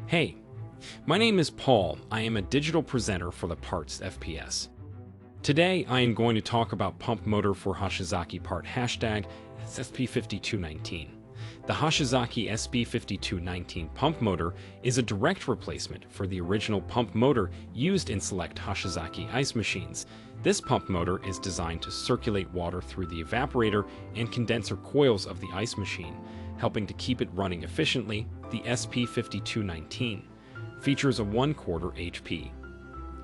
Hey, my name is Paul. I am a digital presenter for the PartsFPS. Today, I am going to talk about pump motor for Hoshizaki part #SP-5219. The Hoshizaki SP-5219 pump motor is a direct replacement for the original pump motor used in select Hoshizaki ice machines. This pump motor is designed to circulate water through the evaporator and condenser coils of the ice machine, helping to keep it running efficiently. The SP-5219 features a 1/4 HP,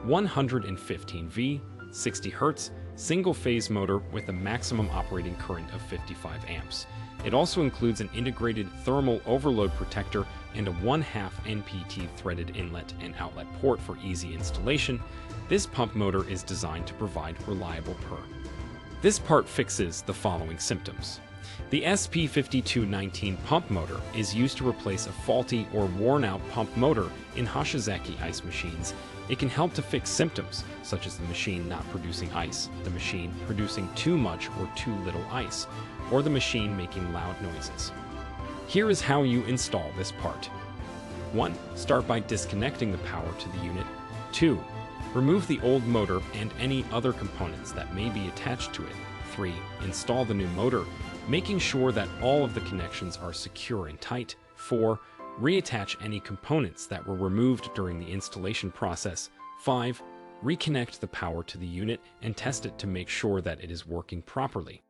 115 V, 60 Hz, single-phase motor with a maximum operating current of 55 amps. It also includes an integrated thermal overload protector and a 1/2 NPT threaded inlet and outlet port for easy installation. This pump motor is designed to provide reliable power. This part fixes the following symptoms. The SP-5219 pump motor is used to replace a faulty or worn-out pump motor in Hoshizaki ice machines. It can help to fix symptoms such as the machine not producing ice, the machine producing too much or too little ice, or the machine making loud noises. Here is how you install this part. 1. Start by disconnecting the power to the unit. 2. Remove the old motor and any other components that may be attached to it. 3. Install the new motor, making sure that all of the connections are secure and tight. 4. Reattach any components that were removed during the installation process. 5. Reconnect the power to the unit and test it to make sure that it is working properly.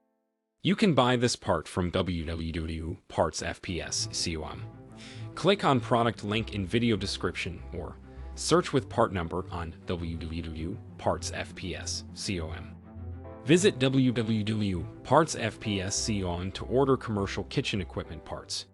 You can buy this part from www.PartsFPS.com. Click on product link in video description or search with part number on www.PartsFPS.com. Visit www.PartsFPS.com to order commercial kitchen equipment parts.